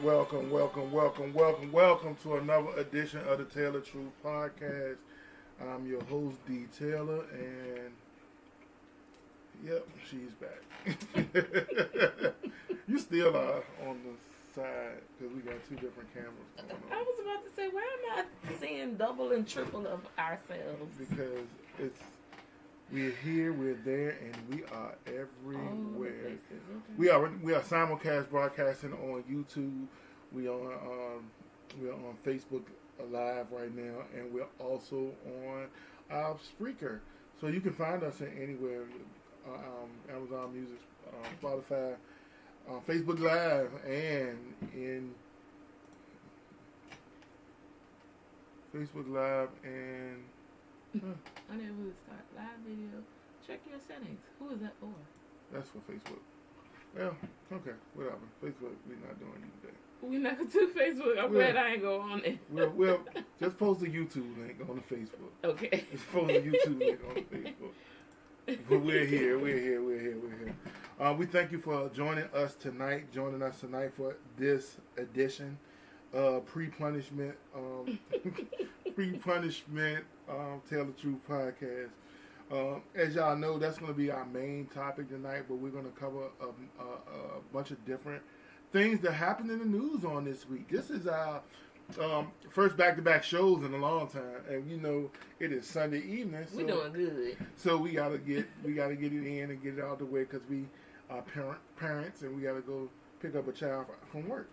Welcome to another edition of the Taylor Truth Podcast. I'm your host, D. Taylor, and yep, she's back. You still are on the side because we got two different cameras going I on. was about to say, why am I seeing double and triple of ourselves? Because we're here, we're there, and we are everywhere. We are simulcast broadcasting on YouTube. We are on Facebook Live right now, and we're also on Spreaker. So you can find us in anywhere, Amazon Music, Spotify, Facebook Live, and in Facebook Live and. I never would start live video. Check your settings. Who is that for? That's for Facebook. Well, okay, whatever. Facebook, we're not doing it today. We not gonna do Facebook. I'm glad I ain't go on it. We'll just post the YouTube link on the Facebook. Okay. Just post the YouTube link on the Facebook. But we're here. We thank you for joining us tonight for this edition pre-punishment Tell the Truth podcast. As y'all know, that's going to be our main topic tonight, but we're going to cover a bunch of different things that happened in the news on this week. This is our first back-to-back shows in a long time, and you know it is Sunday evening. So, we're doing good. So we gotta get it in and get it out the way because we are parents and we gotta go pick up a child from work.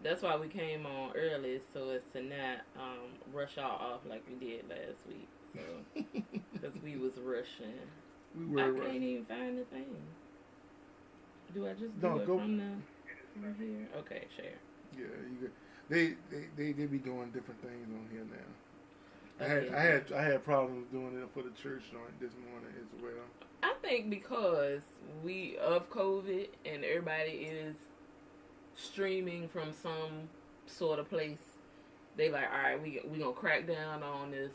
That's why we came on early, so as to not rush y'all off like we did last week. So, because we was rushing. We were I rushing. can't even find the thing. Do I just No, do it go from here? Okay, share. Yeah, you could. They be doing different things on here now. Okay. I had problems doing it for the church joint this morning as well. I think because we of COVID and everybody is streaming from some sort of place, they like, all right, we gonna crack down on this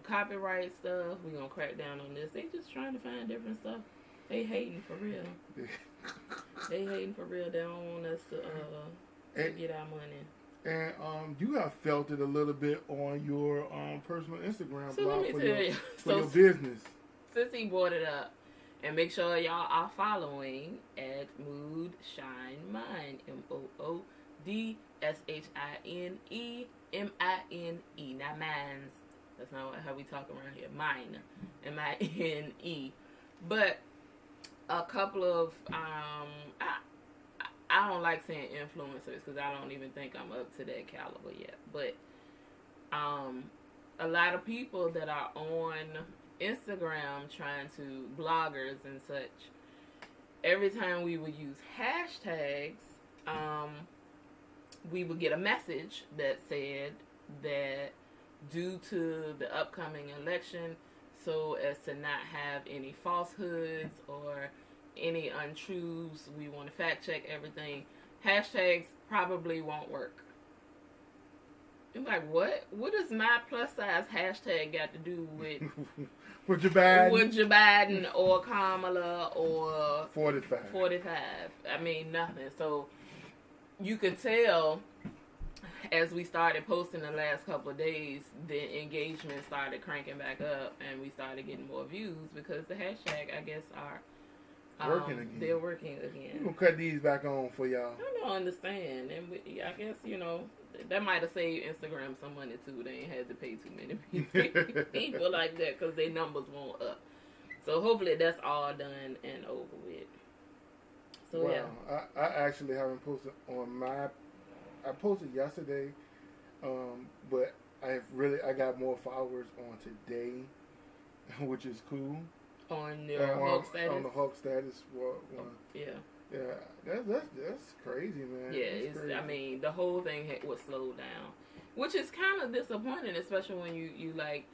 copyright stuff. We gonna crack down on this. They just trying to find different stuff. They hating for real. They hating for real. They don't want us to get our money. And you have felt it a little bit on your personal Instagram So blog let me for tell your, you. for your business. Since he brought it up, and make sure y'all are following at Mood Shine Mine, MOODSHINE MINE, not mines. That's not how we talk around here. Mine, MINE. But a couple of I don't like saying influencers because I don't even think I'm up to that caliber yet. But a lot of people that are on Instagram trying to bloggers and such, every time we would use hashtags, we would get a message that said that due to the upcoming election, so as to not have any falsehoods or any untruths, we want to fact check everything. Hashtags probably won't work. I'm like, what? What does my plus size hashtag got to do with With Joe Biden? With Joe Biden or Kamala or 45. I mean, nothing. So you can tell as we started posting the last couple of days, the engagement started cranking back up and we started getting more views because the hashtag, I guess, are working again. They're working again. We're going to cut these back on for y'all. I don't understand. And I guess, that might have saved Instagram some money too. They ain't had to pay too many people like that because their numbers won't up. So hopefully that's all done and over with. So wow. yeah. I actually haven't posted on I posted yesterday, but I got more followers on today, which is cool. On your Hulk status? On the Hulk status one. Yeah. Yeah, that's crazy, man. Yeah, crazy. I mean, the whole thing was slowed down, which is kind of disappointing, especially when you like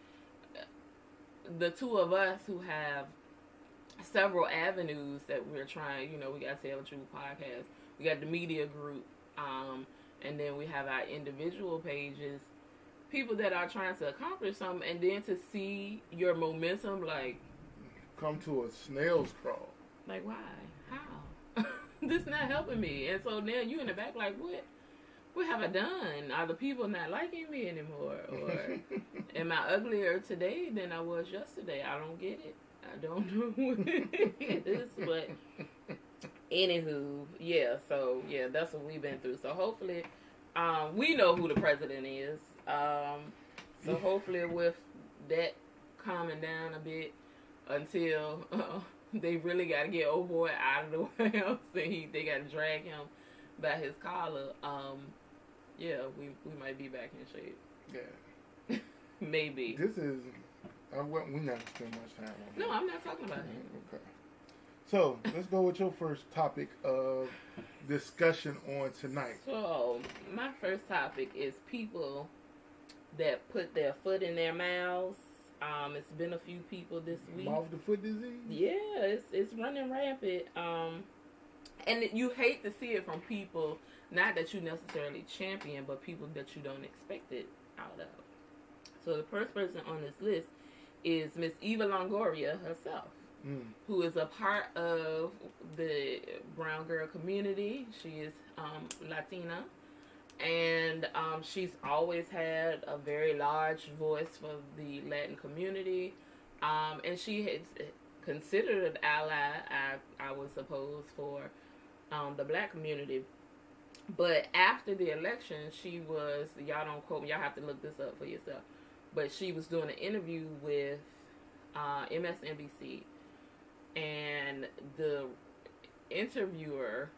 the two of us who have several avenues that we're trying. We got Tell the Truth podcast, we got the media group, and then we have our individual pages. People that are trying to accomplish something, and then to see your momentum, like come to a snail's crawl. Like, why? How? This not helping me. And so then you in the back like, what have I done? Are the people not liking me anymore? Or am I uglier today than I was yesterday? I don't get it. I don't know what it is, but anywho, yeah, so yeah, that's what we've been through. So hopefully, we know who the president is. So hopefully with that calming down a bit until they really got to get old boy out of the White House and they got to drag him by his collar. Yeah, we might be back in shape. Yeah. Maybe. This is, we not spend much time on No, I'm not talking about him. Okay. So, let's go with your first topic of discussion on tonight. So, my first topic is people that put their foot in their mouths. It's been a few people this week. Mouth to foot disease? Yeah, it's running rampant. And you hate to see it from people, not that you necessarily champion, but people that you don't expect it out of. So the first person on this list is Miss Eva Longoria herself, who is a part of the brown girl community. She is Latina, and she's always had a very large voice for the Latin community, and she is considered an ally, I would suppose, for the black community. But after the election, she was, y'all don't quote me, y'all have to look this up for yourself, but she was doing an interview with MSNBC, and the interviewer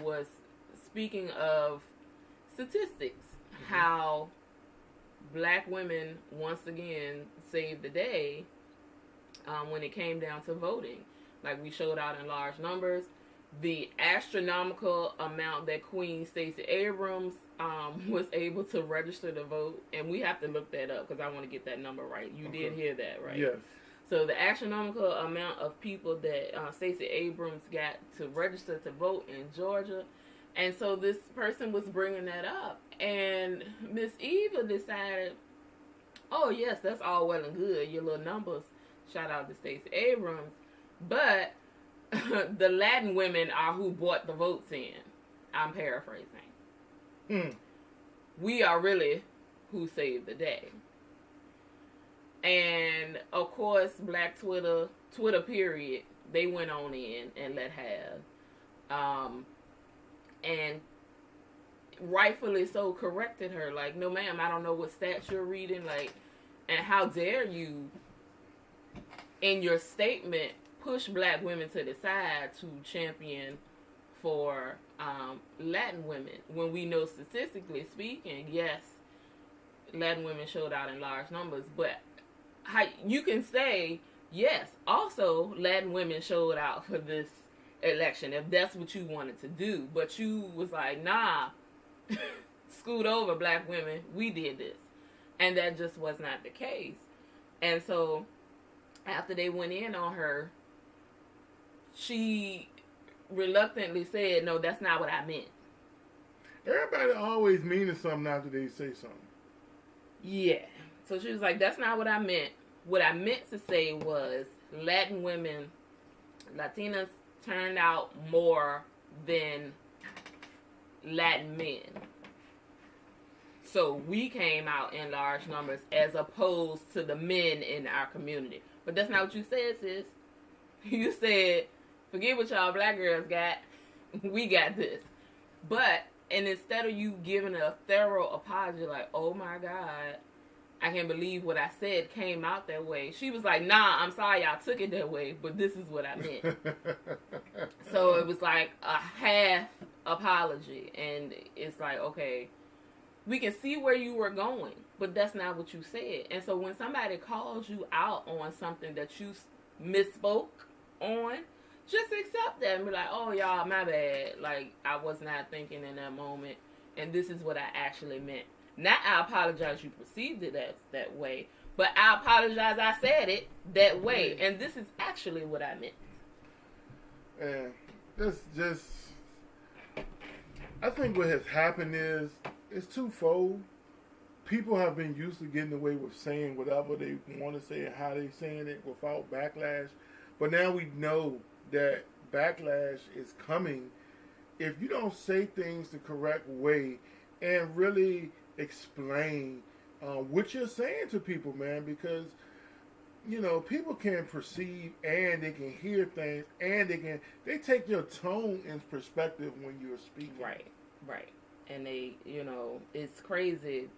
was speaking of statistics, how black women once again saved the day when it came down to voting. Like, we showed out in large numbers. The astronomical amount that Queen Stacey Abrams was able to register to vote, and we have to look that up because I want to get that number right. You did hear that, right? Yes. So the astronomical amount of people that Stacey Abrams got to register to vote in Georgia, and so this person was bringing that up, and Miss Eva decided, oh yes, that's all well and good, your little numbers. Shout out to Stacey Abrams, but the Latin women are who brought the votes in. I'm paraphrasing. We are really who saved the day. And of course, Black Twitter period, they went on in and let have. And rightfully so corrected her. Like, no ma'am, I don't know what stats you're reading. Like, and how dare you, in your statement, push black women to the side to champion for Latin women, when we know statistically speaking, yes, Latin women showed out in large numbers, but how you can say, yes, also Latin women showed out for this election if that's what you wanted to do, but you was like, nah, scoot over, black women, we did this, and that just was not the case. And so after they went in on her, she reluctantly said, no, that's not what I meant. Everybody always meaning something after they say something. Yeah. So she was like, that's not what I meant. What I meant to say was Latin women, Latinas turned out more than Latin men. So we came out in large numbers as opposed to the men in our community. But that's not what you said, sis. You said, forget what y'all black girls got. We got this. But, and instead of you giving a thorough apology, like, oh my God, I can't believe what I said came out that way. She was like, nah, I'm sorry y'all took it that way, but this is what I meant. So it was like a half apology. And it's like, okay, we can see where you were going, but that's not what you said. And so when somebody calls you out on something that you misspoke on, just accept that and be like, oh, y'all, my bad. Like, I was not thinking in that moment, and this is what I actually meant. Not I apologize you perceived it that way, but I apologize I said it that way, and this is actually what I meant. And that's just, I think what has happened is, it's twofold. People have been used to getting away with saying whatever they want to say and how they saying it without backlash. But now we know that backlash is coming if you don't say things the correct way and really explain what you're saying to people, man, because people can perceive and they can hear things and they take your tone in perspective when you're speaking. Right. And they, it's crazy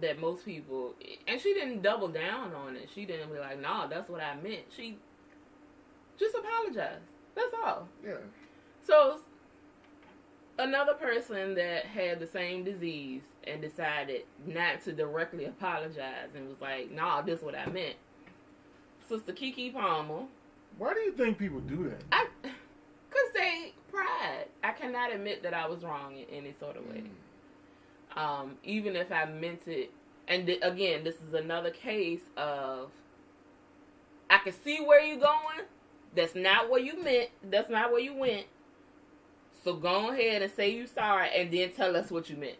that most people, and she didn't double down on it. She didn't be like, "No, that's what I meant." She just apologized. That's all. Yeah. So another person that had the same disease and decided not to directly apologize and was like, "Nah, this is what I meant." Sister Keke Palmer. Why do you think people do that? Because they pride. I cannot admit that I was wrong in any sort of way. Even if I meant it. And again, this is another case of, I can see where you're going. That's not where you meant. That's not where you went. So go ahead and say you sorry and then tell us what you meant.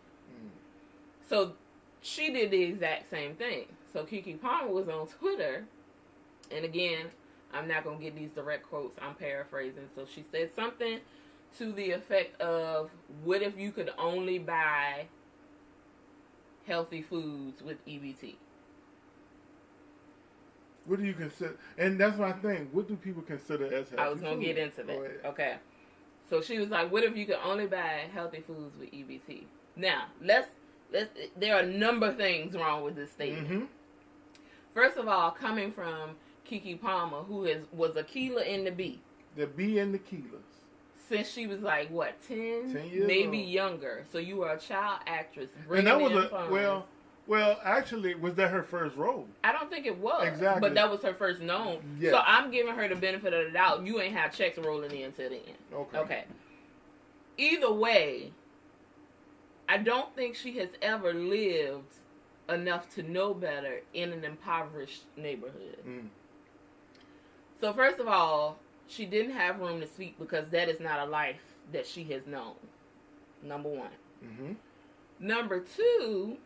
So she did the exact same thing. So Keke Palmer was on Twitter. And again, I'm not going to get these direct quotes. I'm paraphrasing. So she said something to the effect of, what if you could only buy healthy foods with EBT? What do you consider? And that's my thing. What do people consider as healthy? I was going to get into that. Okay. So she was like, what if you could only buy healthy foods with EBT? Now, there are a number of things wrong with this statement. Mm-hmm. First of all, coming from Keke Palmer, who was a keeler in the B. The B and the keelers. Since she was like, what, 10? 10 years maybe old. Younger. So you were a child actress. And that was well, actually, was that her first role? I don't think it was. Exactly. But that was her first known. Yes. So I'm giving her the benefit of the doubt. You ain't have checks rolling in until the end. Okay. Either way, I don't think she has ever lived enough to know better in an impoverished neighborhood. So first of all, she didn't have room to speak because that is not a life that she has known. Number one. Number two,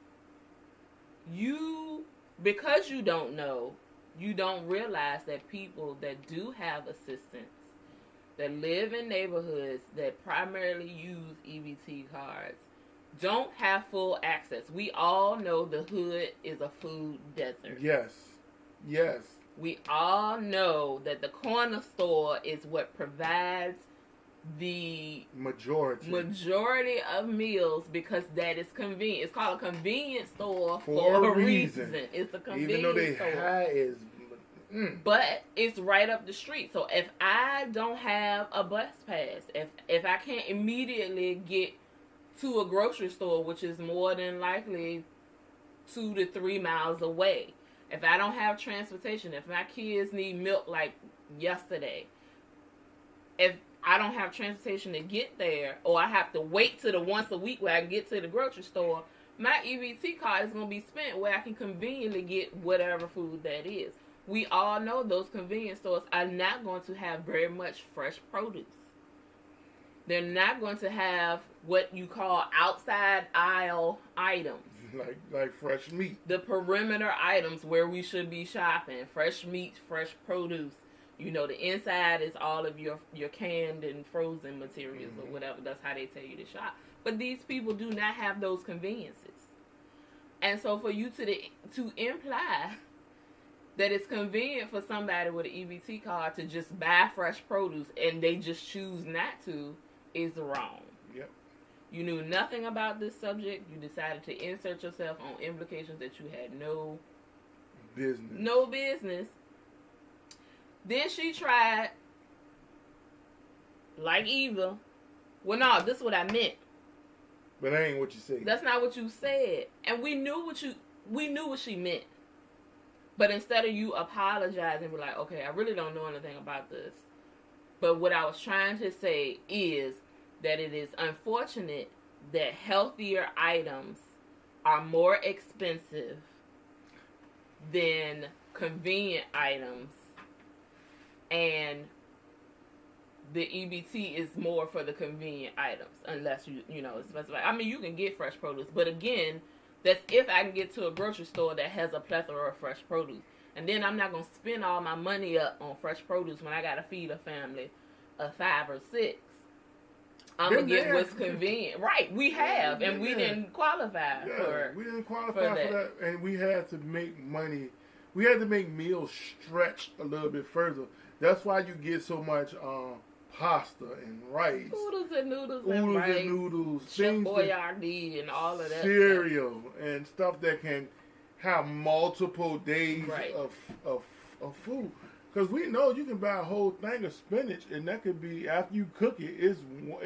because you don't know, you don't realize that people that do have assistance, that live in neighborhoods that primarily use EBT cards, don't have full access. We all know the hood is a food desert. Yes. We all know that the corner store is what provides the majority of meals because that is convenient. It's called a convenience store for a reason. It's a convenience Even though they store. high is... But it's right up the street. So if I don't have a bus pass, if I can't immediately get to a grocery store, which is more than likely 2 to 3 miles away, if I don't have transportation, if my kids need milk like yesterday, if I don't have transportation to get there, or I have to wait till the once a week where I can get to the grocery store, my EBT card is going to be spent where I can conveniently get whatever food that is. We all know those convenience stores are not going to have very much fresh produce. They're not going to have what you call outside aisle items. Like fresh meat. The perimeter items where we should be shopping. Fresh meat, fresh produce. You know, the inside is all of your canned and frozen materials or whatever. That's how they tell you to shop. But these people do not have those conveniences. And so for you to imply that it's convenient for somebody with an EBT card to just buy fresh produce and they just choose not to is wrong. Yep. You knew nothing about this subject. You decided to insert yourself on implications that you had no business. Then she tried, like Eva, well, no, this is what I meant. But that ain't what you said. That's not what you said. And we knew what she meant. But instead of you apologizing, be like, okay, I really don't know anything about this. But what I was trying to say is that it is unfortunate that healthier items are more expensive than convenient items, and the EBT is more for the convenient items, unless you specify. I mean, you can get fresh produce, but again, that's if I can get to a grocery store that has a plethora of fresh produce. And then I'm not going to spend all my money up on fresh produce when I got to feed a family of 5 or 6. I'm gonna get what's convenient. Right, we have, and we didn't qualify for. We didn't qualify for that, and we had to make money. We had to make meals stretch a little bit further. That's why you get so much pasta and rice, noodles and rice, Chef Boyardee and all of that cereal and stuff that can have multiple days of food. Because we know you can buy a whole thing of spinach, and that could be, after you cook it, it's one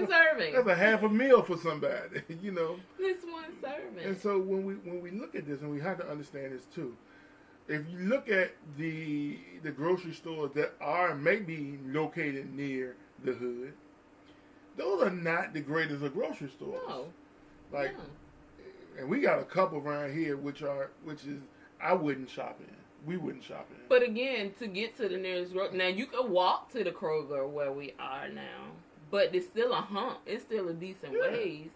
serving. That's a half a meal for somebody, you know. It's one serving. And so when we look at this, and we have to understand this too, if you look at the grocery stores that are maybe located near the hood, those are not the greatest of grocery stores. No. And we got a couple around here which is I wouldn't shop in. We wouldn't shop in. But again, to get to the nearest grocery, now you can walk to the Kroger where we are now, but it's still a hump. It's still a decent ways.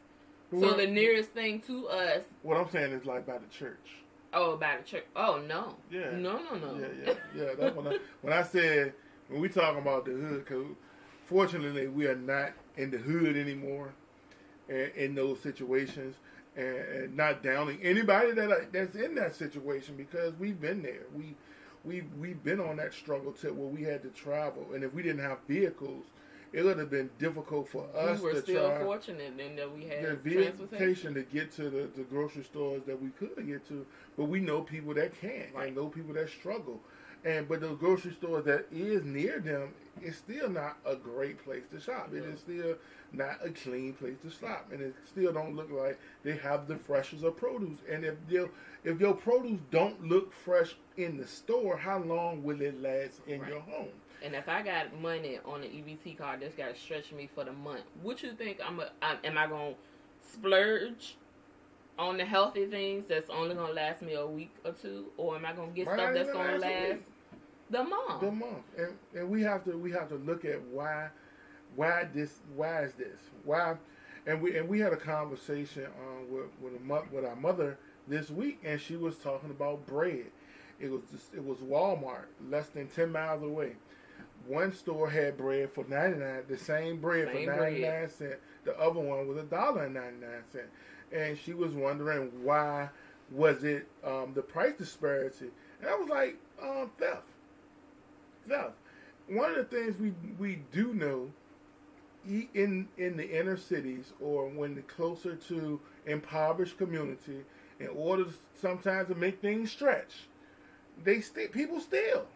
So the nearest thing to us. What I'm saying is like by the church. Oh, by the church. Oh no. Yeah. No. Yeah. That's when I said when we talking about the hood, because fortunately we are not in the hood anymore, in those situations. And not downing anybody that's in that situation, because we've been there. We've been on that struggle tip where we had to travel, and if we didn't have vehicles, it would have been difficult for us. We were still fortunate in that we had transportation to get to the grocery stores that we could get to, but we know people that can't. I know people that struggle, but the grocery store that is near them is still not a great place to shop. It is still not a clean place to shop, and it still don't look like they have the freshest of produce. And if your produce don't look fresh in the store, how long will it last in your home? And if I got money on an EBT card that's got to stretch me for the month, what you think am I going to splurge on the healthy things that's only going to last me a week or two, or am I going to get stuff that's going to last the month? And we have to look at why is this? And we had a conversation with our mother this week, and she was talking about bread. It was Walmart, less than 10 miles away. One store had bread for 99, the same bread for 99 cents. The other one was $1.99. And she was wondering why was it the price disparity. And I was like, theft. One of the things we do know in the inner cities, or when they're closer to impoverished community, in order sometimes to make things stretch, people steal.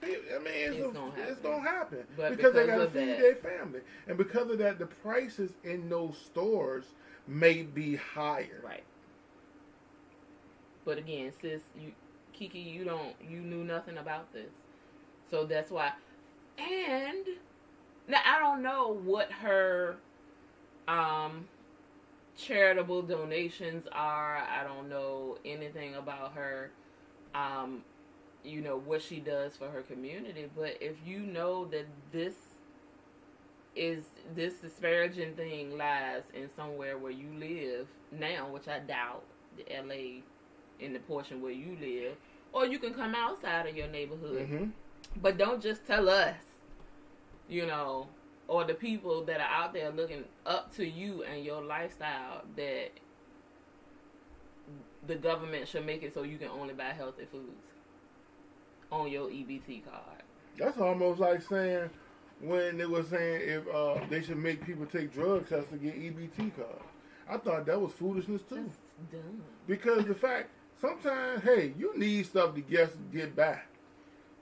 I mean, it's gonna happen because they gotta feed their family, and because of that, the prices in those stores may be higher. Right. But again, sis, Kiki, you knew nothing about this, so that's why. And now I don't know what her charitable donations are. I don't know anything about her. What she does for her community, but if you know that this disparaging thing lies in somewhere where you live now, which I doubt, the LA, in the portion where you live, or you can come outside of your neighborhood, but don't just tell us, or the people that are out there looking up to you and your lifestyle, that the government should make it so you can only buy healthy foods on your EBT card. That's almost like saying when they were saying if they should make people take drug tests to get EBT cards. I thought that was foolishness too. That's dumb. Because the fact, sometimes, hey, you need stuff to get by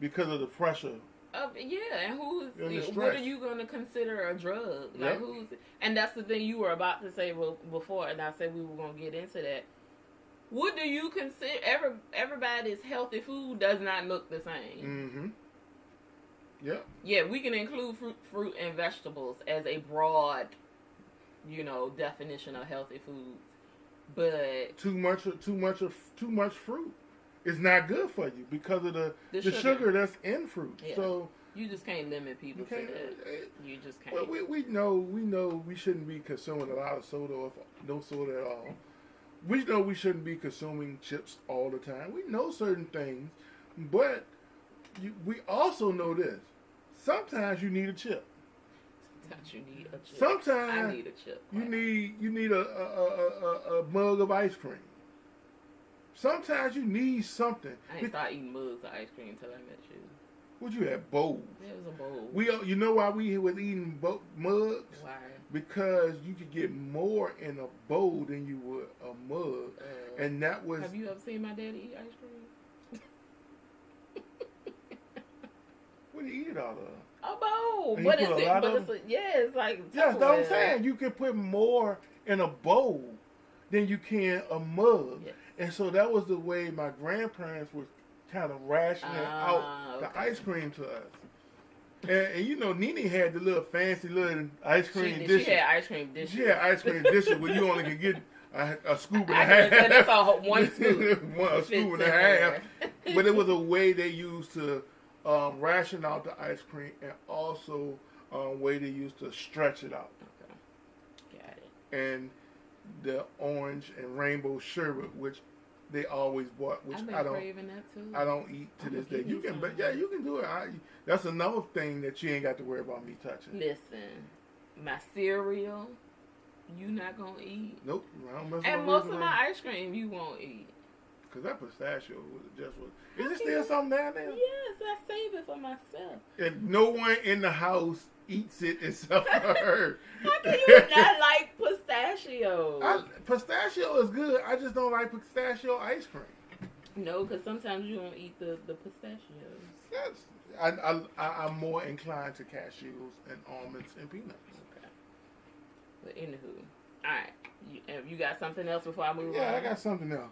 because of the pressure. And what are you going to consider a drug? Like and that's the thing you were about to say before, and I said we were going to get into that. What do you consider? Everybody's healthy food does not look the same. Yeah, we can include fruit and vegetables as a broad, definition of healthy foods. But too much fruit is not good for you because of the sugar that's in fruit. Yeah. So you just can't limit people to that. You just can't. Well, we know we shouldn't be consuming a lot of soda or no soda at all. We know we shouldn't be consuming chips all the time. We know certain things, but we also know this. Sometimes you need a chip. Sometimes you need a chip. Sometimes I need a chip. You need a mug of ice cream. Sometimes you need something. I ain't start eating mugs of ice cream until I met you. What you had? Bowls. Yeah, it was a bowl. You know why we was eating mugs? Why? Because you could get more in a bowl than you would a mug, and that was. Have you ever seen my daddy eat ice cream? What do you eat it out of? A bowl, And but it's like yes, that's what I'm saying. You can put more in a bowl than you can a mug, yes. And so that was the way my grandparents were kind of rationing out the ice cream to us. And you know, Nene had the little fancy little ice cream dishes. She had ice cream dishes. She had ice cream dishes where you only could get a scoop and a half. That's all one scoop. A scoop and a half. But it was a way they used to ration out the ice cream, and also a way they used to stretch it out. Okay. Got it. And the orange and rainbow sherbet, which they always bought, which I don't. That too. I don't eat to this day. You can, but yeah, you can do it. That's another thing that you ain't got to worry about me touching. Listen, my cereal, you not gonna eat. Nope. I don't mess and most of my ice cream, you won't eat. Cause that pistachio was just what. Is it still something down there? Yes, I save it for myself. And no one in the house eats it except for her. How can you not like pistachio? Pistachio is good. I just don't like pistachio ice cream. No, because sometimes you don't eat the pistachios. Yes. I'm more inclined to cashews and almonds and peanuts. Okay. But anywho, all right. You got something else before I move on? Yeah, I got something else.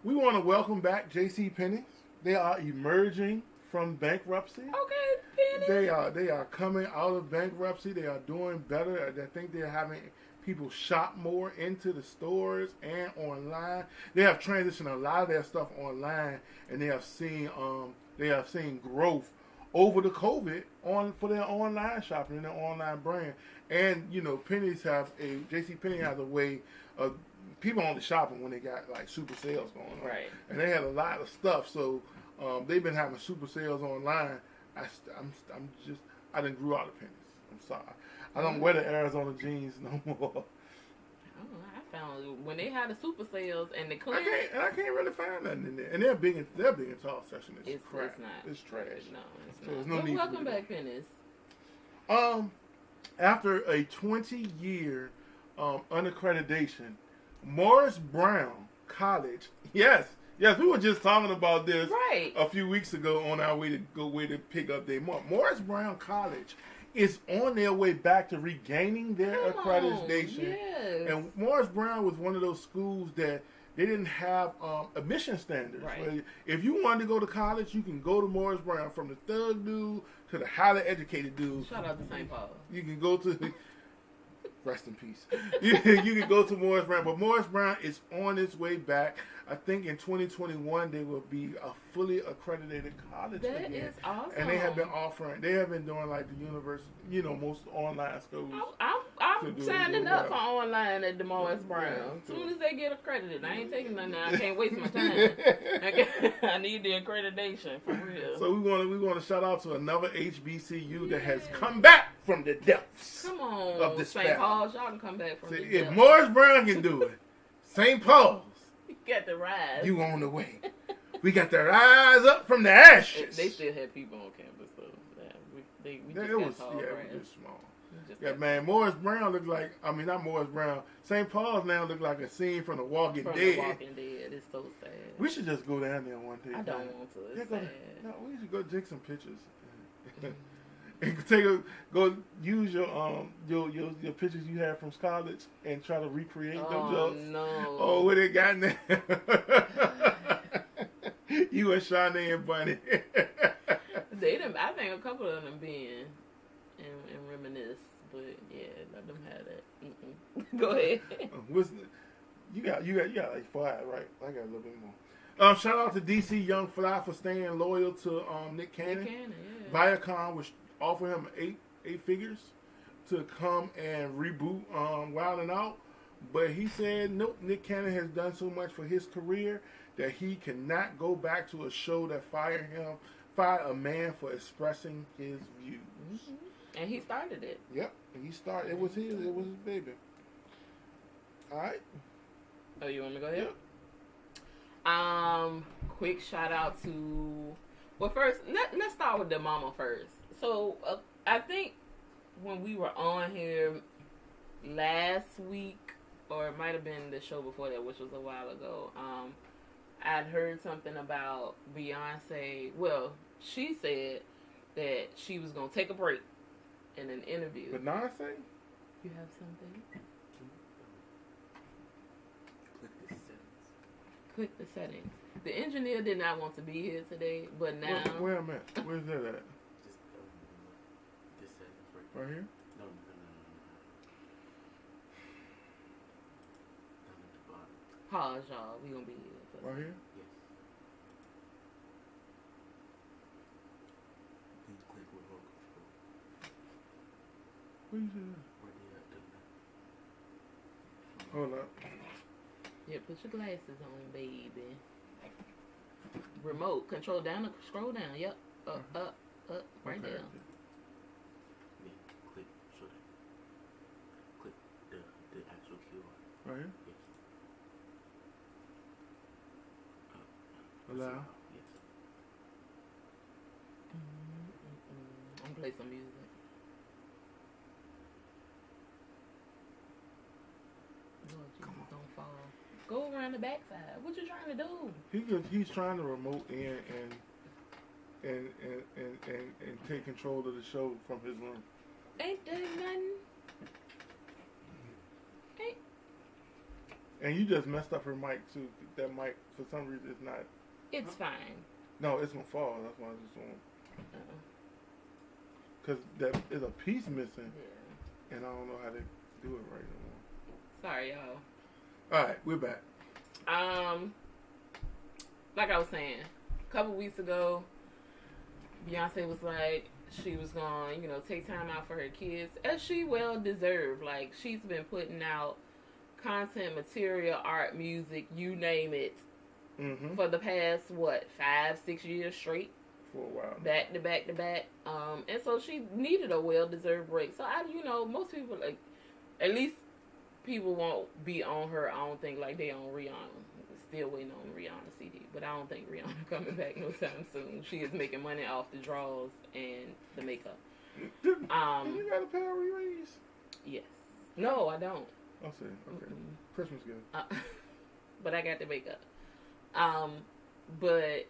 We want to welcome back J.C. Penney's. They are emerging from bankruptcy. Okay, Penney's. They are coming out of bankruptcy. They are doing better. I think they're having people shop more into the stores and online. They have transitioned a lot of their stuff online, and they have seen growth over the COVID for their online shopping and their online brand. And you know, J.C. Penney has a way of people only shopping when they got like super sales going on. Right. And they had a lot of stuff, so they've been having super sales online. I done grew out of pennies. I'm sorry. I don't wear the Arizona jeans no more. Oh, I found when they had the super sales and the clearance. I can't really find nothing in there. And they're big and tall section. It's crap. It's not. It's trash. No, it's so not. There's no need welcome back, Pennies. After a 20-year unaccreditation, Morris Brown College. Yes, we were just talking about this a few weeks ago on our way to pick up their mark. Morris Brown College is on their way back to regaining their accreditation. Yes. And Morris Brown was one of those schools that they didn't have admission standards. Right. If you wanted to go to college, you can go to Morris Brown, from the thug dude to the highly educated dude. Shout out to St. Paul. You can go to... Rest in peace. You can go to Morris Brown, but Morris Brown is on its way back. I think in 2021 they will be a fully accredited college That again. is awesome. And they have been doing like the university, most online schools. I'm signing up for online at the Morris Brown. As soon as they get accredited, I ain't taking nothing. I can't waste my time. I need the accreditation for real. So we want to shout out to another HBCU that has come back from the depths. Come on, of despair. St. Paul's, y'all can come back from the depths. If Morris Brown can do it, St. Paul's. Got the rise. You on the way. We got the rise up from the ashes. They still had people on campus though. We just it was small. Yeah, man. Morris Brown looked like, not Morris Brown. St. Paul's now look like a scene from The Walking Dead. The Walking Dead. It's so sad. We should just go down there one day. I don't want to. It's sad. No, we should go take some pictures. And use your pictures you have from college and try to recreate them jokes. No. Oh, what they got in there? You and Shanae and Bunny. I think a couple of them been and reminisce, but yeah, let them have that. Go ahead. You got like 5, right? I got a little bit more. Shout out to DC Young Fly for staying loyal to Nick Cannon. Yeah. Viacom was offer him eight figures to come and reboot Wild 'N Out, but he said nope. Nick Cannon has done so much for his career that he cannot go back to a show that fired a man for expressing his views. And he started it. Yep. He started. It was his baby. All right. Oh, you want me to go ahead? Yep. Quick shout out to. Well, first let's start with the mama first. So I think when we were on here last week, or it might have been the show before that, which was a while ago. I'd heard something about Beyonce. Well, she said that she was gonna take a break in an interview. Beyonce? You have something? Click the settings. The engineer did not want to be here today, but now. Where am I? Where's that at? Just this settings right here. No. Down at the bottom. Pause, y'all. We gonna be here. Right here. Yes. Then click remote control. Where you see that? Where they at? Hold up. Yeah, put your glasses on, baby. Remote control down. Scroll down. Yep. Up. Right Okay. there. Then click show that. Click the actual QR. Right here. Yes. Allow. Yes. I'm gonna play some music. Lord Jesus, don't fall. Go around the backside. What you trying to do? He's trying to remote in and take control of the show from his room. Ain't doing nothing. Ain't. And you just messed up her mic too. That mic for some reason is not. It's fine. No, it's gonna fall. That's why I just want. Cause that is a piece missing, Yeah. and I don't know how to do it right now. Sorry, y'all. All right, we're back. Like I was saying, a couple weeks ago, Beyonce was like she was gonna, take time out for her kids, as she well deserved. Like, she's been putting out content, material, art, music, you name it, for the past 5-6 years straight. For a while. Back to back to back. And so she needed a well deserved break. So most people, like, at least people won't be on her. I don't think like they on Rihanna. Still waiting on Rihanna CD, but I don't think Rihanna coming back no time soon. She is making money off the draws and the makeup. You got a pair of earrings? Yes. No, I don't. I'll see. Okay. Mm-hmm. Christmas gift. But I got the makeup. But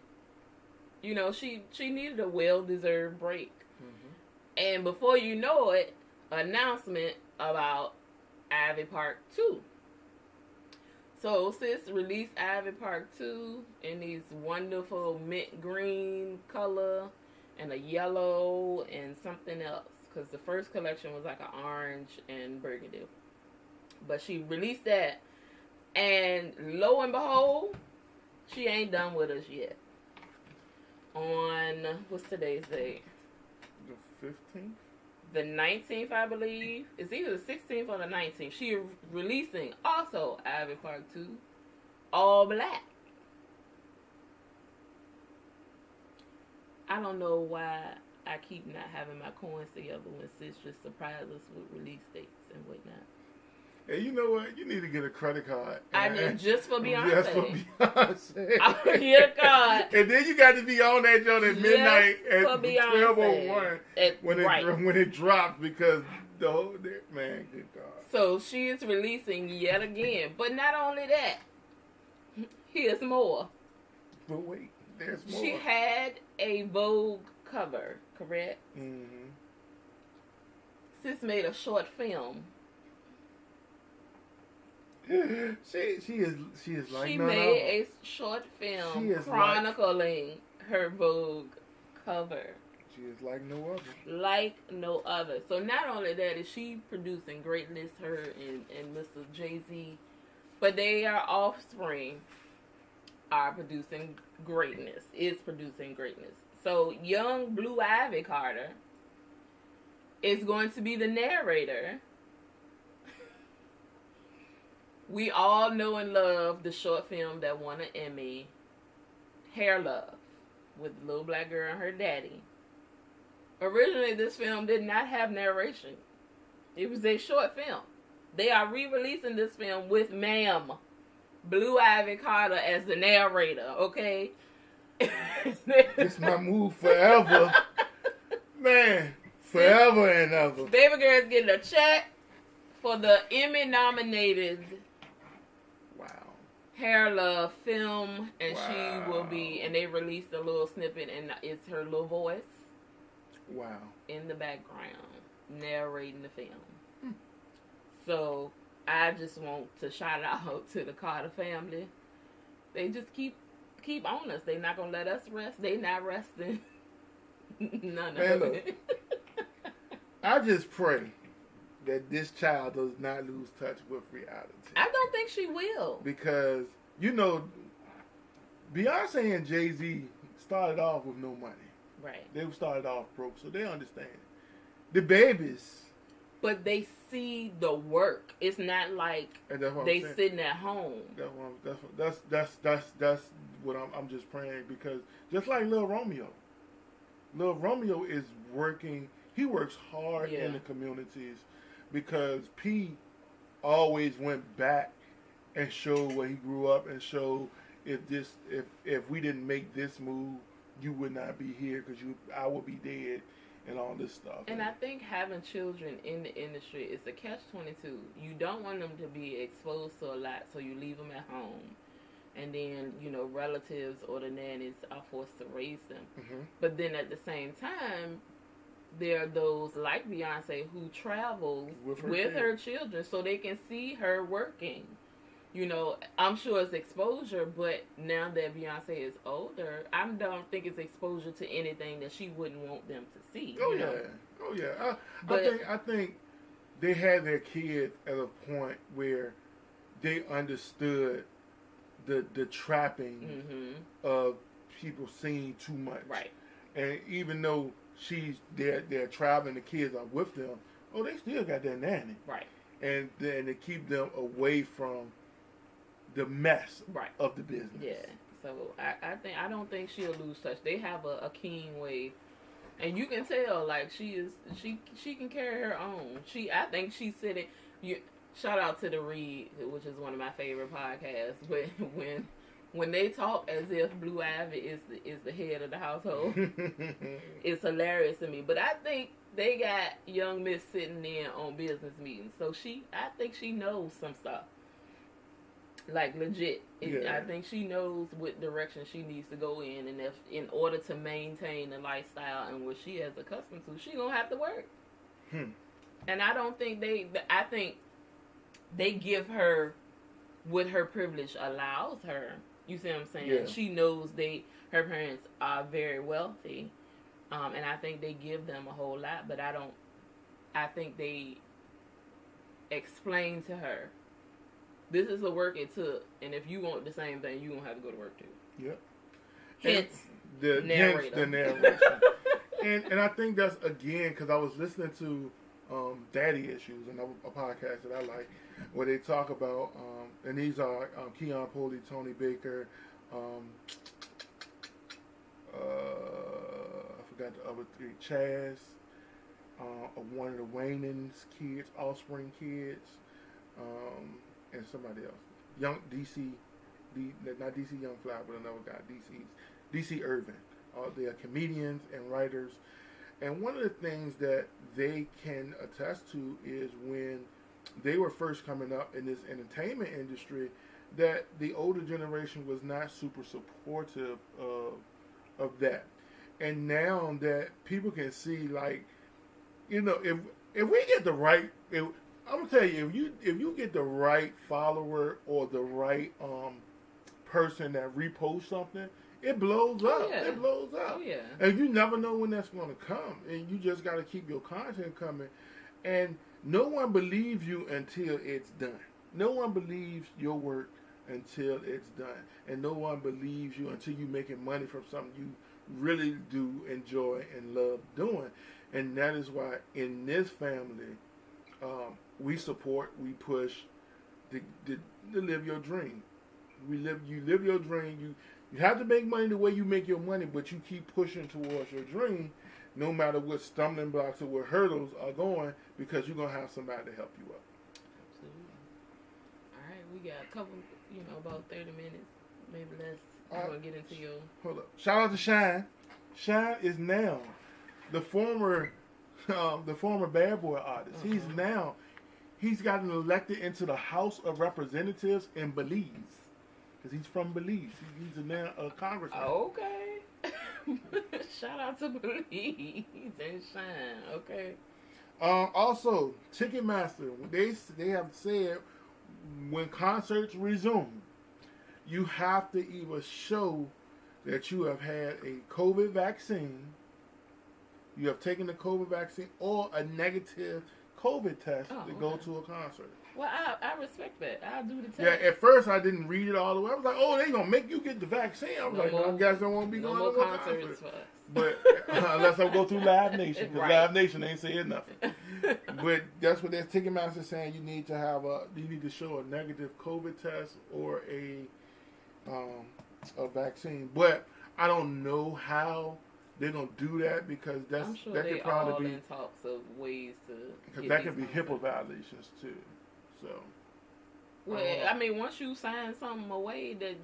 she needed a well deserved break. And before you know it, announcement about Ivy Park 2. So sis released Ivy Park 2 in these wonderful mint green color and a yellow and something else. Because the first collection was like an orange and burgundy. But she released that. And lo and behold, she ain't done with us yet. On, what's today's date? The 15th? The 19th, I believe. It's either the 16th or the 19th. She releasing also Ivy Park 2, all black. I don't know why I keep not having my coins together when sis just surprise us with release dates and whatnot. Hey, you know what? You need to get a credit card. I mean, just for Beyonce. Just for Beyonce. I need a card. And then you got to be on that joint at midnight at for Beyonce. 12:01 when it drops, because the whole man, good God. So she is releasing yet again. But not only that, here's more. But wait, there's more. She had a Vogue cover, correct? Mm-hmm. Sis made a short film. She is like she none made other. a short film She is chronicling her Vogue cover. She is like no other. Like no other. So not only that is she producing greatness, her and Mr. Jay-Z, but they are offspring are producing greatness, is producing greatness. So young Blue Ivy Carter is going to be the narrator. We all know and love the short film that won an Emmy, Hair Love, with the little black girl and her daddy. Originally, this film did not have narration. It was a short film. They are re-releasing this film with Ma'am Blue Ivy Carter as the narrator, okay? It's my move forever. Man, forever and ever. Baby girl's getting a check for the Emmy-nominated Hair Love film, and she will be, and they released a little snippet, and it's her little voice. Wow. In the background, narrating the film. So, I just want to shout out to the Carter family. They just keep on us. They not gonna let us rest. They not resting. None of it. I just pray that this child does not lose touch with reality. I don't think she will. Because, you know, Beyonce and Jay-Z started off with no money. Right. They started off broke, so they understand. The babies. But they see the work. It's not like they sitting at home. That's what I'm just praying, because just like Lil Romeo is working. He works hard in the communities, because P always went back and showed where he grew up and showed if we didn't make this move, you would not be here, because I would be dead. And all this stuff. And I think having children in the industry is a catch-22. You don't want them to be exposed to a lot, so you leave them at home. And then, you know, relatives or the nannies are forced to raise them. Mm-hmm. But then at the same time, there are those like Beyonce who travels with her children so they can see her working. You know, I'm sure it's exposure, but now that Beyonce is older, I don't think it's exposure to anything that she wouldn't want them to see. Oh, yeah. I think they had their kids at a point where they understood the trapping of people seeing too much. Right. And even though they're traveling, the kids are with them, they still got their nanny. Right. And then to keep them away from the mess of the business. Yeah. So I don't think she'll lose touch. They have a keen way, and you can tell like she can carry her own. I think she's sitting. Shout out to the Read, which is one of my favorite podcasts. But when they talk as if Blue Ivy is the head of the household, it's hilarious to me. But I think they got young Miss sitting in on business meetings, so I think she knows some stuff. Like legit, I think she knows what direction she needs to go in, and if in order to maintain the lifestyle and what she is accustomed to, she gonna have to work. And I don't think I think they give her what her privilege allows her. You see what I'm saying? Yeah. She knows her parents are very wealthy, and I think they give them a whole lot. But I think they explain to her, this is the work it took, and if you want the same thing, you're going to have to go to work too. Yep. Hence the narration. and I think that's, again, because I was listening to Daddy Issues, another podcast that I like, where they talk about, and these are Keon Poley, Tony Baker, I forgot the other three, Chaz, one of the Wayne's kids, Offspring kids, and somebody else. Young DC, not DC Young Fly, but another guy, DC Irvin. They are comedians and writers. And one of the things that they can attest to is when they were first coming up in this entertainment industry, that the older generation was not super supportive of that. And now that people can see, like, you know, if we get the right... I'm gonna tell you, if you get the right follower or the right person that reposts something, it blows up. Yeah. It blows up. Oh, yeah. And you never know when that's gonna come. And you just gotta keep your content coming. And no one believes you until it's done. No one believes your work until it's done. And no one believes you until you're making money from something you really do enjoy and love doing. And that is why in this family, we support, we push to live your dream. You live your dream. You have to make money the way you make your money, but you keep pushing towards your dream. no matter what stumbling blocks or what hurdles are going, because you're gonna have somebody to help you up. Absolutely. All right, we got a couple, about 30 minutes, maybe less. I'm gonna get into your. Hold up. Shout out to Shine. Shine is now the former Bad Boy artist. He's gotten elected into the House of Representatives in Belize, because he's from Belize. He's now a congressman. Okay. Shout out to Belize and Shine. Okay. Also, Ticketmaster, they have said when concerts resume, you have to either show that you have had a COVID vaccine, you have taken the COVID vaccine, or a negative COVID test to go to a concert. Well, I respect that. I'll do the test. Yeah, at first I didn't read it all the way. I was like, oh, they going to make you get the vaccine. I was I guess I won't be going to no concerts for us. But unless I go through Live Nation, because Live Nation ain't saying nothing. But that's what that Ticketmaster is saying. You need to show a negative COVID test or a vaccine. But I don't know how they're gonna do that, because I'm sure that they could probably in talks of ways to. Because that could be HIPAA violations too. So. Well, I mean, once you sign something away that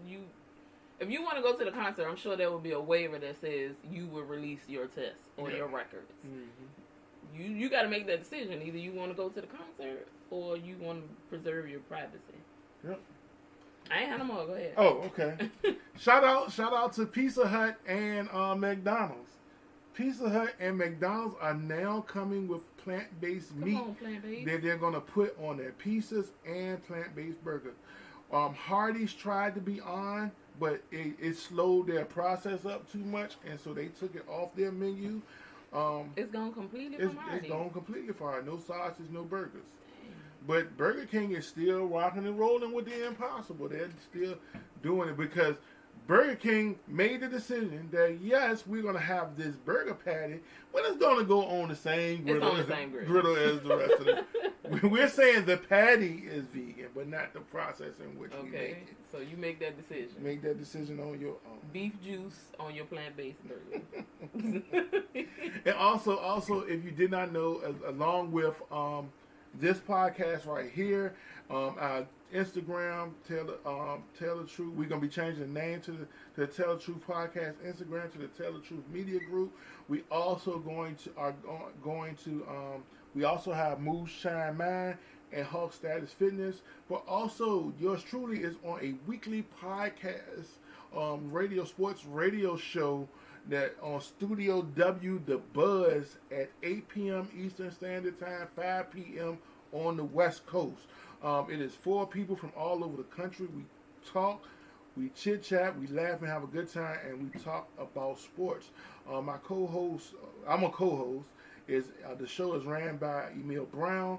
if you want to go to the concert, I'm sure there will be a waiver that says you will release your tests or your records. Mm-hmm. You got to make that decision. Either you want to go to the concert or you want to preserve your privacy. Yep. I ain't had no more. Go ahead. Oh, okay. Shout out to Pizza Hut and McDonald's. Pizza Hut and McDonald's are now coming with plant-based meat. Come on, plant-based. They're going to put on their pizzas and plant-based burgers. Hardee's tried to be on, but it slowed their process up too much, and so they took it off their menu. It's gone completely for Hardee's. It's gone completely for Hardee's. No sausages, no burgers. But Burger King is still rocking and rolling with the impossible. They're still doing it because Burger King made the decision that, yes, we're going to have this burger patty, but it's going to go on the same griddle, as the rest of it. We're saying the patty is vegan, but not the process in which we make it. So you make that decision. Make that decision on your own. Beef juice on your plant-based burger. And also, if you did not know, along with this podcast right here, our Instagram, Tell the Truth. We're gonna be changing the name to the Tell the Truth Podcast Instagram to the Tell the Truth Media Group. We also we also have Move Shine Mind and Hulk Status Fitness, but also yours truly is on a weekly podcast, sports radio show that on Studio W, The Buzz, at 8 p.m. Eastern Standard Time, 5 p.m. on the West Coast. It is 4 people from all over the country. We talk, we chit-chat, we laugh and have a good time, and we talk about sports. My co-host, I'm a co-host, the show is ran by Emil Brown.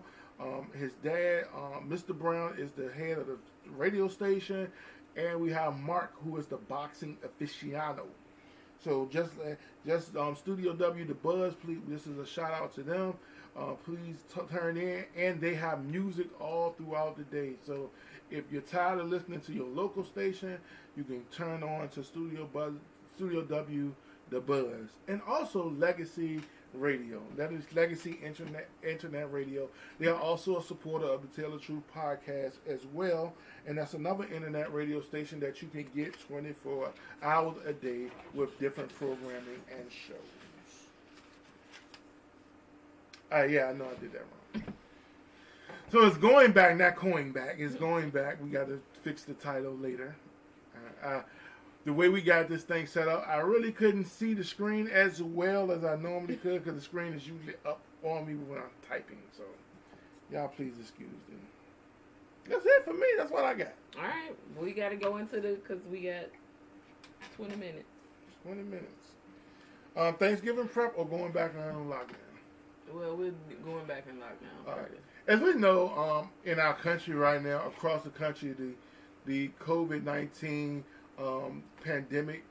His dad, Mr. Brown, is the head of the radio station, and we have Mark, who is the boxing aficionado. So just Studio W, The Buzz, please, this is a shout out to them. Please turn in, and they have music all throughout the day. So if you're tired of listening to your local station, you can turn on to Studio W, The Buzz, and also Legacy Radio. That is Legacy Internet Radio. They are also a supporter of the Tell the Truth podcast as well, and that's another internet radio station that you can get 24 hours a day with different programming and shows. Yeah, I know I did that wrong. So it's going back, not going back. It's going back. We got to fix the title later. The way we got this thing set up, I really couldn't see the screen as well as I normally could because the screen is usually up on me when I'm typing. So y'all please excuse me. That's it for me. That's what I got. All right. We got to go into because we got 20 minutes. 20 minutes. Thanksgiving prep or going back on lockdown? Well, we're going back in lockdown. All right. As we know, in our country right now, across the country, the COVID-19 pandemic,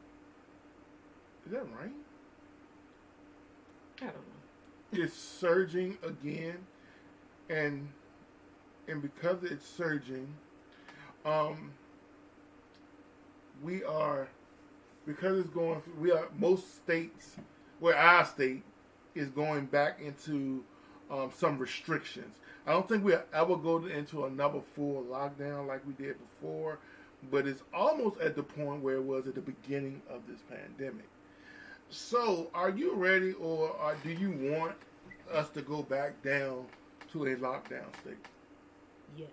is that right? I don't know. It's surging again, and because it's surging, most states, our state is going back into some restrictions. I don't think we'll ever go into another full lockdown like we did before, but it's almost at the point where it was at the beginning of this pandemic. So, are you ready, or do you want us to go back down to a lockdown state? Yes.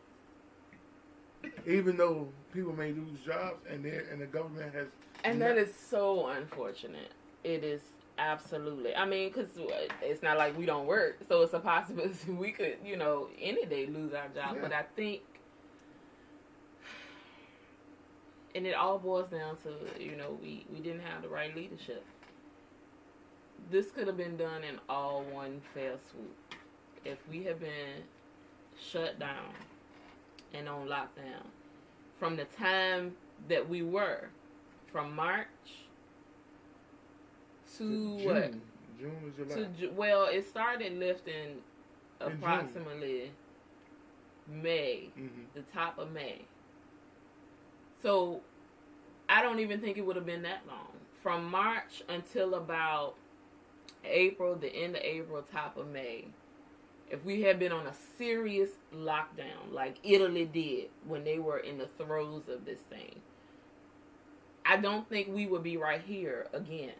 Even though people may lose jobs and the government has... And that is so unfortunate. It is absolutely. I mean, because it's not like we don't work, so it's a possibility we could, any day lose our job. Yeah. But I think, and it all boils down to, we didn't have the right leadership. This could have been done in all one fell swoop. If we had been shut down and on lockdown from the time that we were, from March to June. what? June or July? Well, it started lifting approximately May, the top of May. So I don't even think it would have been that long. From March until about April, the end of April, top of May, if we had been on a serious lockdown like Italy did when they were in the throes of this thing, I don't think we would be right here again.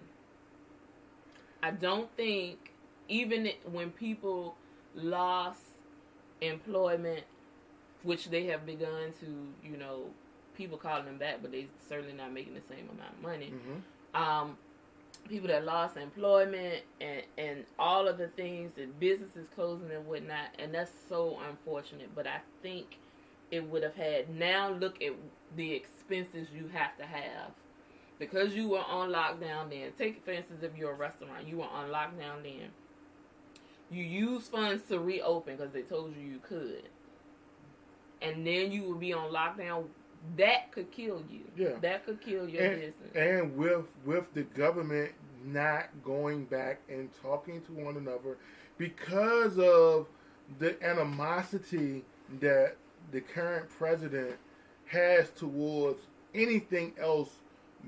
I don't think, even when people lost employment, which they have begun to, people calling them back, but they certainly not making the same amount of money. People that lost employment and all of the things, and businesses closing and whatnot, and that's so unfortunate. But I think it would have had, now look at the expenses you have to have. Because you were on lockdown then, take for instance if you're a restaurant, you were on lockdown then. You use funds to reopen because they told you could. And then you would be on lockdown. That could kill you. Yeah. That could kill your business. And with the government not going back and talking to one another because of the animosity that the current president has towards anything else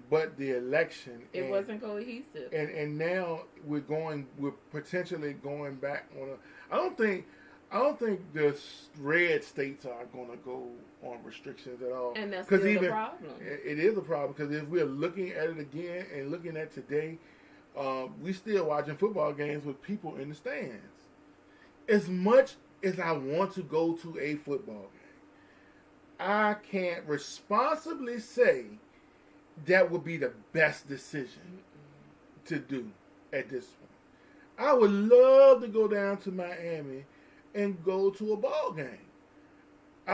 but the election. It wasn't cohesive. And now we're potentially going back on I don't think the red states are going to go on restrictions at all. And that's still the problem. It is a problem because if we're looking at it again and looking at today, we still watching football games with people in the stands. As much as I want to go to a football game, I can't responsibly say that would be the best decision to do at this point. I would love to go down to Miami and go to a ball game. I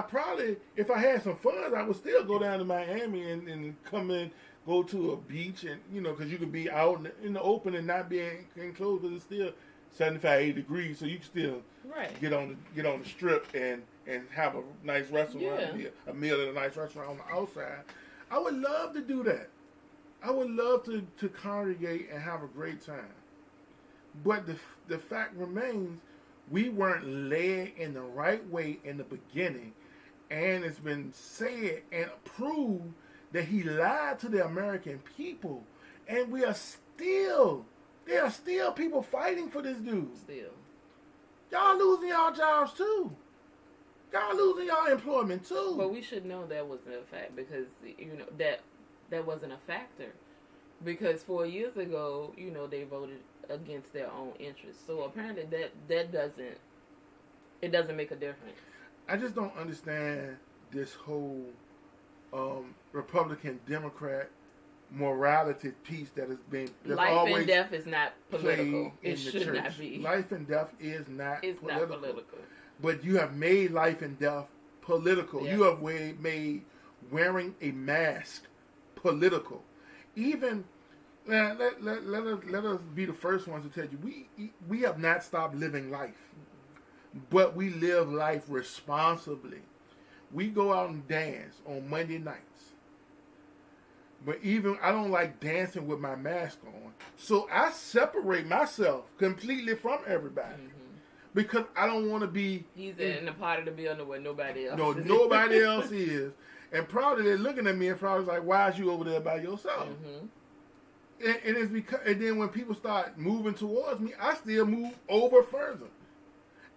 probably, if I had some funds, I would still go down to Miami and come in, go to a beach, and because you could be out in the open and not be enclosed, because it's still 75, 80 degrees, so you can still get on the strip and have a nice restaurant, a meal at a nice restaurant on the outside. I would love to do that. I would love to congregate and have a great time. But the fact remains, we weren't led in the right way in the beginning, and it's been said and proved that he lied to the American people, and there are still people fighting for this dude. Still. Y'all losing y'all jobs too. Y'all losing y'all employment too. But we should know that wasn't a fact because, that wasn't a factor. Because 4 years ago, they voted against their own interests. So apparently that doesn't make a difference. I just don't understand this whole Republican Democrat morality piece that has been life and death is not political. It should not be. Life and death is not it's political. Not political. But you have made life and death political. Yes. You have made wearing a mask political. Even let us be the first ones to tell you we have not stopped living life, but we live life responsibly. We go out and dance on Monday nights. But even I don't like dancing with my mask on. So I separate myself completely from everybody. Because I don't want to be... He's in the part of the building where nobody else is. Nobody else is. And probably they're looking at me and probably like, why is you over there by yourself? and it's because, and then when people start moving towards me, I still move over further.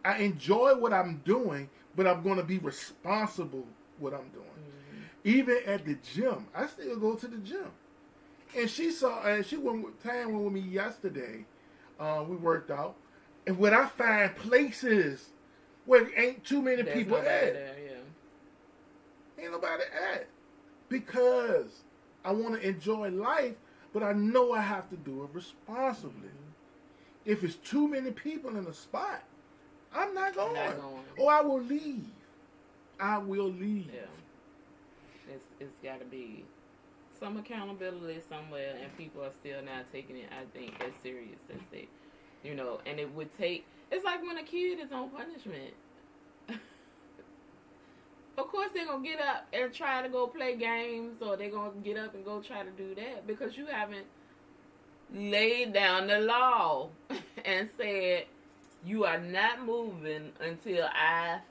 I enjoy what I'm doing, but I'm going to be responsible what I'm doing. Mm-hmm. Even at the gym, I still go to the gym. And she went with me yesterday. We worked out, and when I find places where ain't too many people at, there, yeah. ain't nobody at, because I want to enjoy life, but I know I have to do it responsibly. Mm-hmm. If it's too many people in a spot, I'm not going. Or I will leave. I will leave. Yeah. It's got to be some accountability somewhere, and people are still not taking it, I think, as serious as they, and it would take, it's like when a kid is on punishment. Of course they're going to get up and try to go play games, or they're going to get up and go try to do that, because you haven't laid down the law and said, you are not moving until I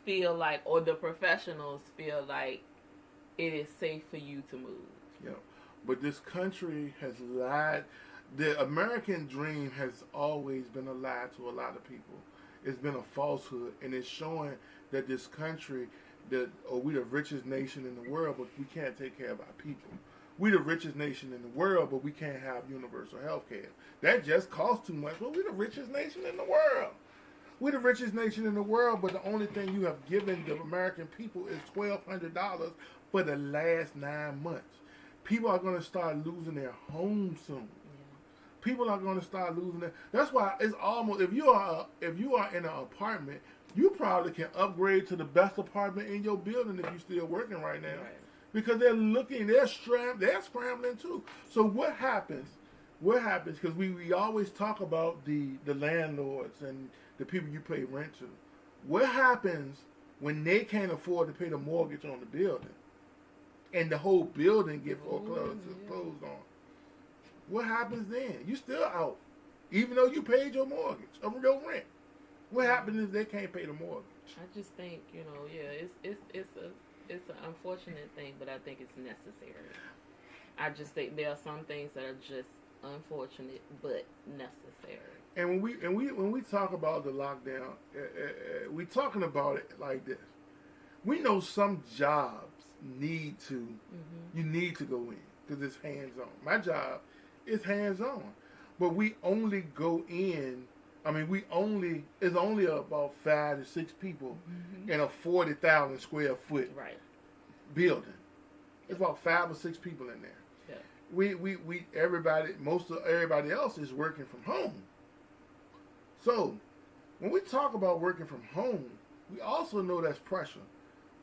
feel like, or the professionals feel like, it is safe for you to move. Yeah, but this country has lied. The American dream has always been a lie to a lot of people. It's been a falsehood, and it's showing that this country, we the richest nation in the world, but we can't take care of our people. We the richest nation in the world, but we can't have universal health care. That just costs too much. Well, we the richest nation in the world. We're the richest nation in the world, but the only thing you have given the American people is $1,200 for the last 9 months. People are going to start losing their homes soon. Yeah. People are going to start losing their. That's why it's almost, if you are in an apartment, you probably can upgrade to the best apartment in your building if you're still working right now. Right. Because they're scrambling too. So what happens? Because we always talk about the landlords and the people you pay rent to. What happens when they can't afford to pay the mortgage on the building, and the whole building get foreclosed on? What happens then? You still out, even though you paid your mortgage or your rent. What happens if they can't pay the mortgage? I just think it's an unfortunate thing, but I think it's necessary. I just think there are some things that are just unfortunate but necessary. And when we talk about the lockdown, we're talking about it like this. We know some jobs you need to go in because it's hands on. My job is hands on, but we only go in. It's only about 5 to 6 people in a 40,000 square foot building. It's about 5 or 6 people in there. Yeah. Most of everybody else is working from home. So when we talk about working from home, we also know that's pressure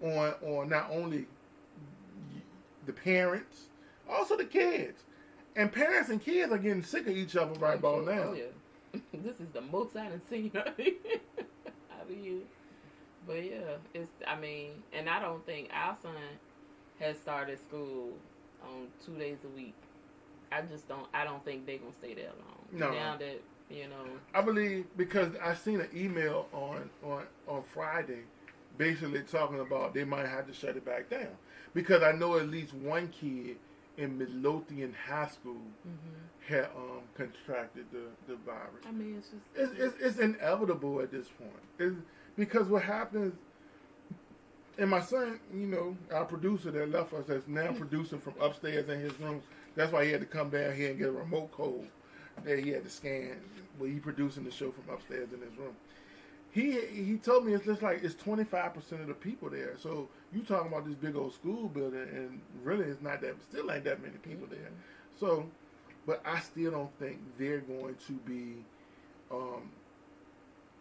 on not only the parents, also the kids. And parents and kids are getting sick of each other right about now. Oh, yeah. This is the most I done seen out of you. But yeah, and I don't think our son has started school on 2 days a week. I don't think they're going to stay there long. No. Now that, I believe, because I seen an email on Friday basically talking about they might have to shut it back down. Because I know at least one kid in Midlothian High School had contracted the virus. It's just it's inevitable at this point. Because what happens, and my son, our producer that left us, that's now producing from upstairs in his room. That's why he had to come down here and get a remote code that he had to scan. But he producing the show from upstairs in his room. He told me it's just like it's 25% of the people there. So you talking about this big old school building, and really it's not that, still ain't that many people there. So, but I still don't think they're going to be.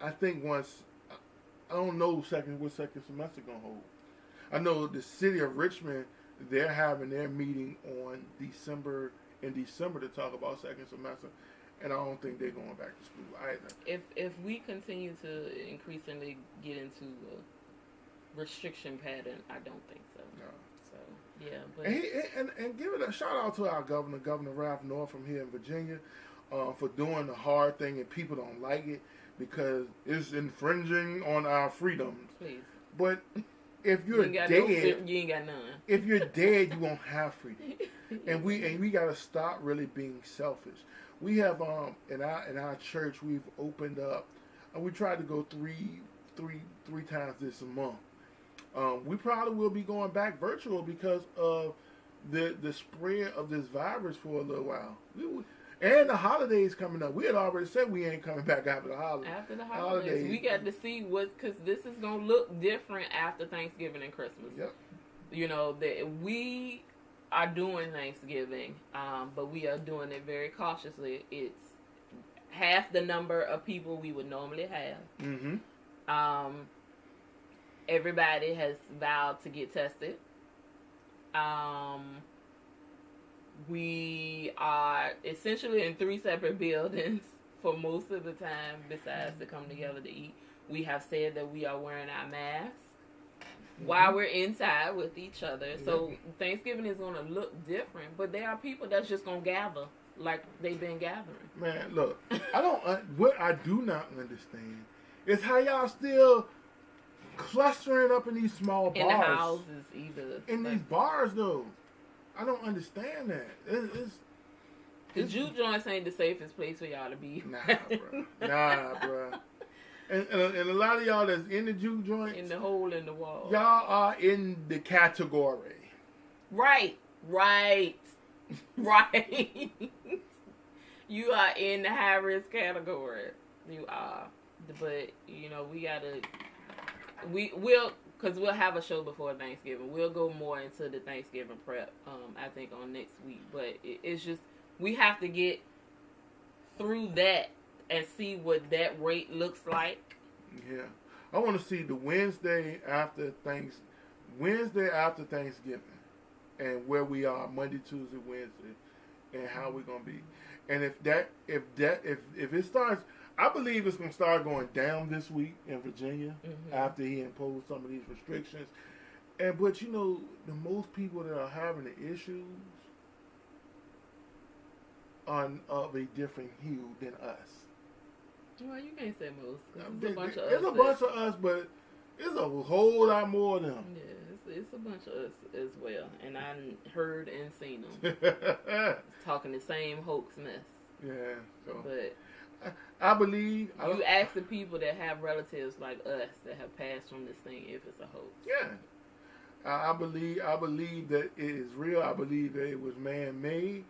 I think once, I don't know what second semester gonna hold. I know the city of Richmond, they're having their meeting in December to talk about second semester. And I don't think they're going back to school either. If we continue to increasingly get into a restriction pattern, I don't think so. No. So yeah, but and give it a shout out to our Governor Ralph North from here in Virginia, for doing the hard thing, and people don't like it because it's infringing on our freedoms. Please. But if you're dead, you ain't got none. If you're dead, you won't have freedom. And we gotta stop really being selfish. We have in our church we've opened up, and we tried to go three times this month. We probably will be going back virtual because of the spread of this virus for a little while. And the holidays coming up. We had already said we ain't coming back after the holidays. After the holidays. We got to see because this is going to look different after Thanksgiving and Christmas. Yep. You know, that we are doing Thanksgiving, but we are doing it very cautiously. It's half the number of people we would normally have. Mm-hmm. Everybody has vowed to get tested. We are essentially in 3 separate buildings for most of the time, besides to come together to eat. We have said that we are wearing our masks while we're inside with each other. So Thanksgiving is going to look different, but there are people that's just going to gather like they've been gathering. Man, look, what I do not understand is how y'all still clustering up in these small bars. In the houses, either. In these bars, though. I don't understand that. The juke joints ain't the safest place for y'all to be. Nah, bro. And a lot of y'all that's in the juke joints. In the hole in the wall. Y'all are in the category. Right. You are in the high risk category. You are. But, you know, because we'll have a show before Thanksgiving. We'll go more into the Thanksgiving prep, I think, on next week. But it's just, we have to get through that and see what that rate looks like. Yeah. I want to see the Wednesday after Thanksgiving and where we are Monday, Tuesday, Wednesday, and how we're going to be. And if it starts, I believe it's going to start going down this week in Virginia after he imposed some of these restrictions. But you know, the most people that are having the issues are of a different hue than us. Well, you can't say most. There's a bunch of us, but there's a whole lot more of them. Yeah, it's a bunch of us as well. And I heard and seen them. Talking the same hoax mess. Yeah. So. But I believe you ask the people that have relatives like us that have passed from this thing if it's a hoax. Yeah, I believe that it is real. I believe that it was man-made,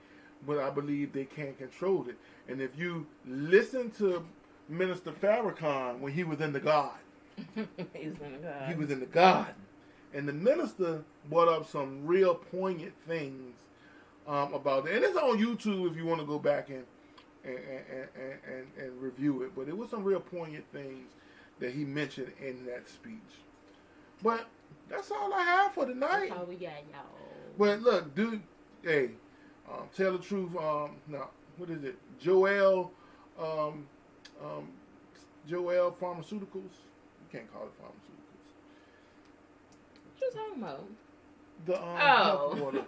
but I believe they can't control it. And if you listen to Minister Farrakhan when he was in the garden, he was in the garden, and the minister brought up some real poignant things about it. And it's on YouTube if you want to go back and review it. But it was some real poignant things that he mentioned in that speech. But that's all I have for tonight. That's all we got, y'all. But look, dude, hey, tell the truth. No, what is it? Joel Pharmaceuticals. You can't call it pharmaceuticals. What you talking about? The health water.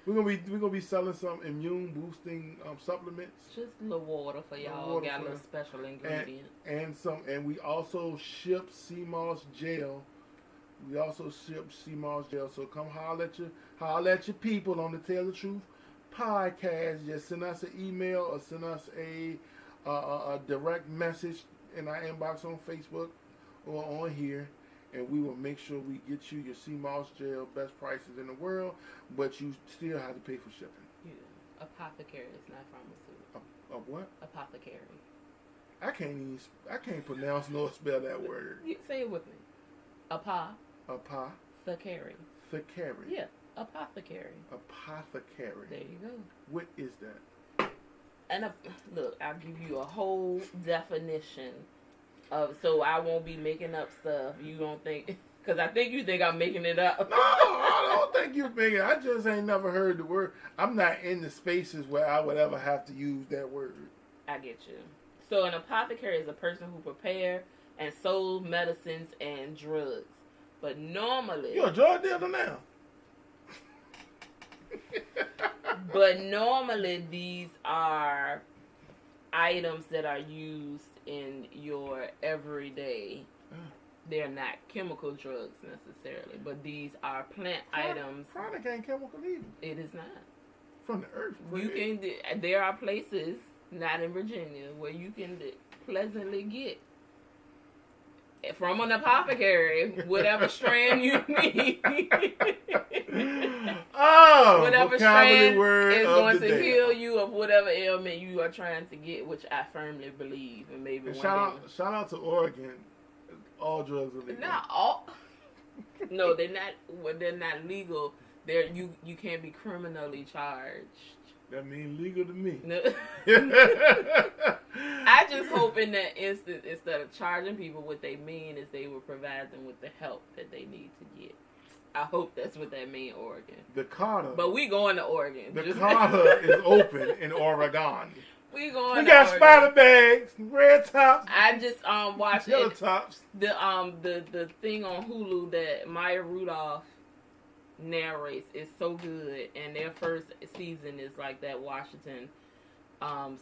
We're gonna be selling some immune boosting supplements. Just a little water for y'all. Got a little special ingredient. And we also ship sea moss gel. So come holler at your people on the Tell the Truth podcast. Just send us an email or send us a direct message in our inbox on Facebook or on here. And we will make sure we get you your sea moss gel, best prices in the world, but you still have to pay for shipping. Yeah. Apothecary is not pharmaceutical. A what? Apothecary. I can't pronounce nor spell that word. Say it with me. Apothecary. Thecary. Yeah. Apothecary. Apothecary. There you go. What is that? And look, I'll give you a whole definition so I won't be making up stuff. You don't think, because I think you think I'm making it up. No, I don't think you're making it. I just ain't never heard the word. I'm not in the spaces where I would ever have to use that word. I get you. So an apothecary is a person who prepare and sold medicines and drugs. But normally... You're a drug dealer now. But normally these are items that are used in your everyday they're not chemical drugs necessarily, but these are plant items. Chronic ain't chemical either. It is not. From the earth. You can. There are places, not in Virginia, where you can pleasantly get from an apothecary whatever strand you need. Whatever strand is going to heal you of whatever ailment you are trying to get, which I firmly believe, and maybe and one shout out to Oregon. All drugs are legal. Not all. No, they're not. Well, they're not legal. You can't be criminally charged. That means legal to me. No. I just hope in that instance, instead of charging people, what they mean is they will provide them with the help that they need to get. I hope that's what that means, Oregon. The Carter. But we going to Oregon. The Carter is open in Oregon. We going. We got spider bags, red tops. I just watched yellow tops. The thing on Hulu that Maya Rudolph narrates is so good, and their first season is like that Washington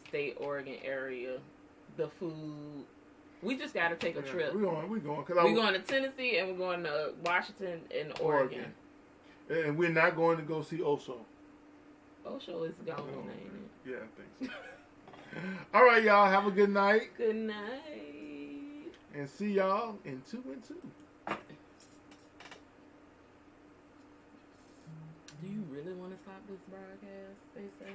State, Oregon area. The food, we just got to take a trip. We're going. We're going to Tennessee, and we're going to Washington and Oregon. And we're not going to go see Osho. Osho is gone, ain't it? Yeah, I think so. All right, y'all. Have a good night. Good night. And see y'all in 2 and 2. Do you really want to stop this broadcast? They say.